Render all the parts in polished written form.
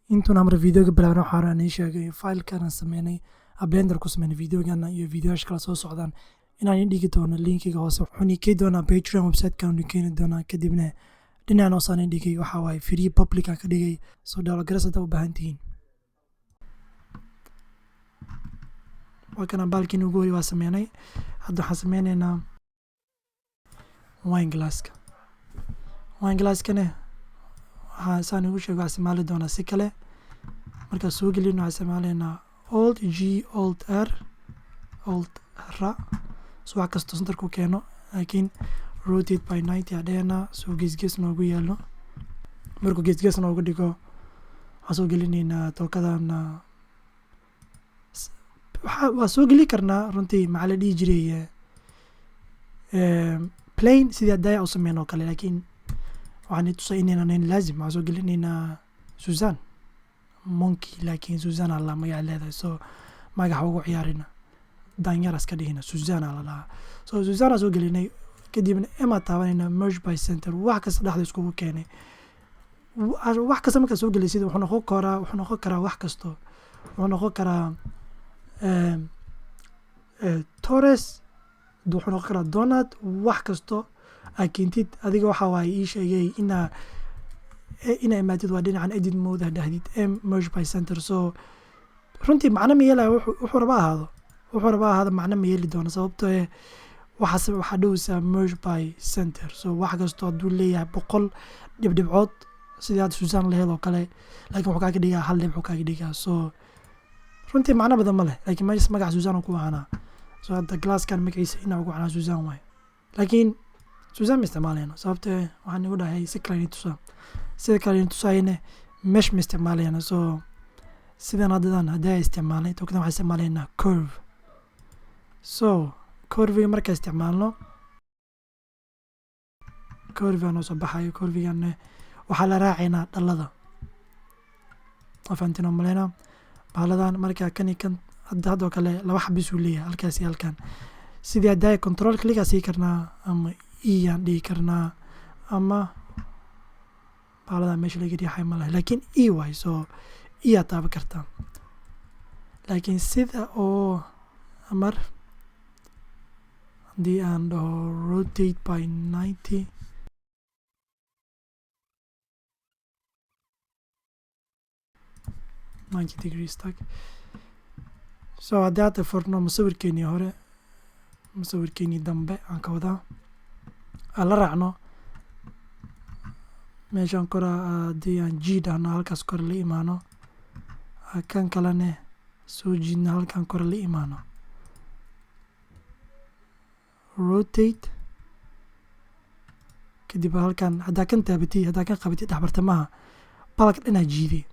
intuuna mar videoga bilaabna waxaa hore aan ii sheegay filekan sameynay blender ku sameynay videogana iyo videoyaasha kala soo socdaan inaan ii dhigi doono linkiga hoose waxaan ii keeni doonaa Patreon website-kan ii keeni doonaa kadibna dhinacaan hoosaan ii dhigay waxaa waaye free public aan ka dhigay soo download haddaa u baahan tihiin waa kana baalkiin ugu horeeyay waa sameynay hadda waxaan sameynaynaa wine glasskana waxaa saan ugu sheegay waxaan isticmaali doonaa si kale markaa soo gelin waxaan isticmaalaynaa alt g alt r alt r so wax kastoo centerku keeno laakiin rotate by 90 adheena soo geesgees noogu yaalo markuu geesgees noogu dhigo waxaan soo gelinaynaa tookadan waa soo geli karnaa runtii maxaa la dhihi jiray plain sidii hadaya u sameyn oo kale laakiin waxaan tusay inaynan laazim waxaan soo gelinaynaa Suzanne monkey laakiin Suzanne alla magac leedahay soo magaca ugu ciyaarina danyaras ka dhigina Suzanne alla lahaa soo Suzanne soo gelinay kadibna ema taabanayna merge by center wax kasta dhexda iskugu keenay wax kasta marka soo gelisay wuxuu noqon karaa wax kasto wuxuu noqon karaa Torres wuxuu noqon karaa donut wax kasto akeentid adiga waxa waaye ii sheegay inaa imaatid waa dhinacan edit mode hadhahdid merge by center so runtii macno ma yeelaya wuxuu raba ahaado macno ma yeeli doono sababtoo waxaa dhowsaa merge by center so wax kasto hadduu leeyahay 100 dhibcood sidii aad Suzanne laheed oo kale laakiin wuxuu kaaga dhigaa 1 dhibco kaaga dhigaa so runtii macno badan ma leh laakiin meesha magaca Suzanne ku ahaana so hadda glasskan magaciisa inaa ugu cunaa Suzanne waay laakiin Suzanne ma isticmaalayno sababtoo waxaan igu dhahay si kale sida kale tusayne mesh ma isticmaalayno so sidan haddaa isticmaalay tookadan waxaan isticmaalaynaa curve so curviga markaa isticmaalno curviga noo soo baxayo curvigan waxaa la raacaynaa dhalada afaantino maleyna baaladan markaa kan haddoo kale laba xabis uu leeyahay halkaas iyo halkan sidii haddaa control click sii karnaa ama aan dhigi karnaa ama baaladan meesha laga riixay ma laha laakiin waay so aa taaban kartaa laakiin sida oo mar haddii aan dhaho rotate by 90 degrees tag so haddii hadda furno musawirkeenii hore musawirkeenii dambe aan ka wadaa aan la raacno meeshaan kora haddii aan g dhahno halkaas kore la imaano kan kalene soo jiidna halkan kore la imaano rotate kadib halkan haddaa kan taabatid haddaa kan qabatid dhexbartamaha balka dhanaa jiiday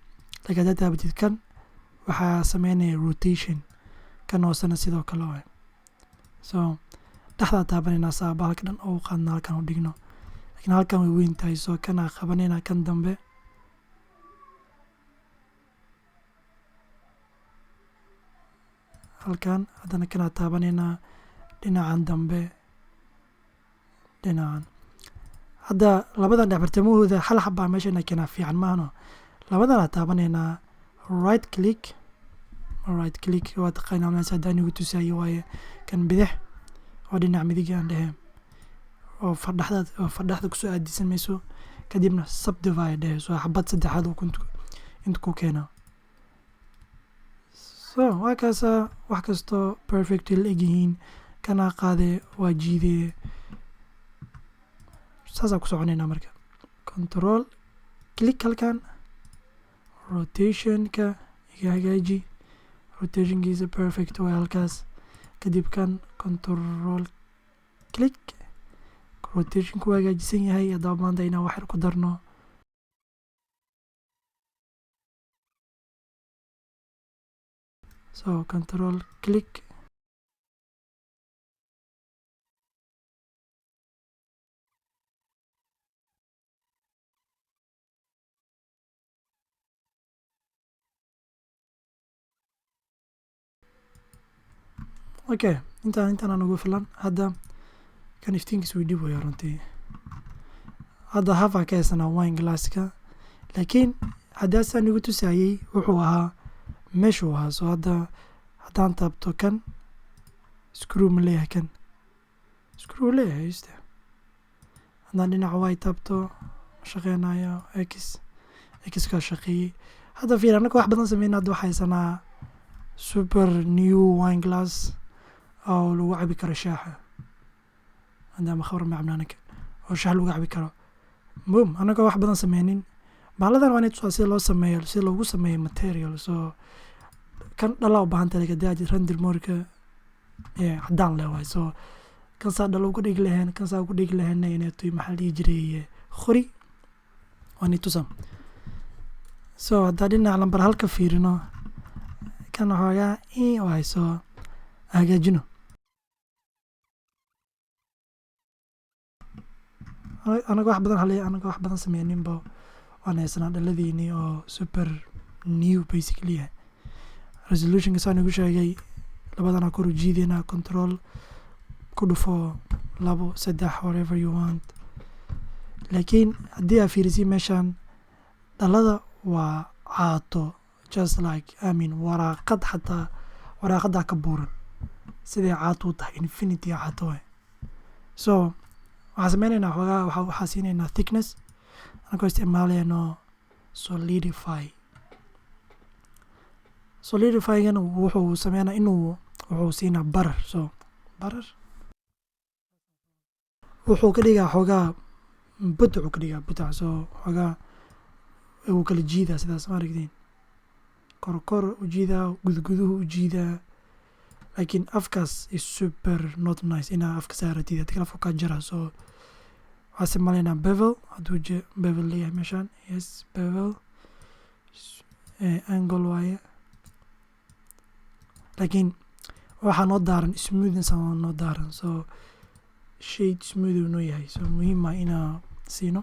laakiin haddaa taabatid kan waxaa sameynaya rotation kan hoosena sidoo kale waay so dhexdaa taabanaynaa saa balka dhan oo qaadna halkan u dhigno laakiin halkan way weyn tahay so kanaa qabanaynaa kan dambe halkan haddana kanaa taabanaynaa dhinacan dambe dhinacan hadda labadan dhexbartamahooda hal xabaa meeshana keenaa fiican maahno labadana taabanaynaa right click waa taqaanaa meesha haddaan igu tusaayo waaye kan bidix oo dhinac midig aan dhehe oo fadhaxda kusoo aadisan mayso kadibna subdivide dhehe so xabad saddexaad oo inta ku keena so waa kaasa wax kastoo perfect la egyihiin kanaa qaade waa jiidee saasaan ku soconaynaa marka control click halkan rotationka iga hagaaji rotationkiisa perfect waa halkaas kadib kan control click rotationku waa hagaajisan yahay haddaba maanta inaan wax yar ku darno so control click okay intaan aan ugu filan hadda kan iftiinkiisa way dhib waya runtii hadda half aan ka haysanaa wine glasska laakiin haddaasaan igu tusayey wuxuu ahaa meeshuu ahaa soo haddaan taabto kan screw ma leeyahay kan screw leeyahay iste haddaan dhinaca y taabto ma shaqeynayo x kaa shaqeeyey hadda fiir annaka wax badan sameyna hadda waxaa haysanaa super new wine glass oo lagu cabi karo shaaxa maadaama khamr ma cabna anaka oo shaah lagu cabi karo boom annaka wax badan sameynin baaladan waa inay tusaa sida loo sameeyo sida loogu sameeyo material soo kan dhalaa u baahan tahay gadaadi render morka caddaan leh waay soo kan saa dhalo uga dhigi lahayn kan saa uga dhigi lahayna inay tuy maxaa dhihi jiray khori waa inay tusaa so haddaa dhinaca lambar halka fiirino kan waxoogaa waay soo hagaajino anaga wax badan halay anaga wax badan sameyninba waan haysanaa dhaladiini oo super new basically resolutionka saan igu sheegay labadana kor u jiideyna control ku dhufo 2 3 whatever you want laakiin haddii aa fiirisi meeshaan dhalada waa caato just like waraaqad xataa waraaqadaa ka buuran siday caato u tahay infinity caato waay so waxaan sameynaynaa xoogaa waxaa siinaynaa thickness anagoo isticmaalayno solidifygana wuxuu sameynaa wuxuu siinaa barar so barar wuxuu ka dhigaa xoogaa butucu ka dhigaa butac so xoogaa wuu kala jiidaa sidaas ma aragtiin kor u jiidaa gudguduhu u jiidaa laakiin afkaas is super not nice inaa afka saaratid hadii kale afka kaa jara so waxaa isticmaalaynaa bevel hadduu bevel leeyahay meeshaan yes bevel angle waaye laakiin waxaa noo daaran smoothness ama noo daaran so shade smooth uu noo yahay so muhiim ah inaa siino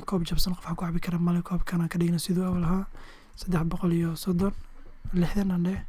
koob jabsan qof waxaa ku cabi kara male koobkana ka dhigna siduu awal ahaa 330 60 aan dheh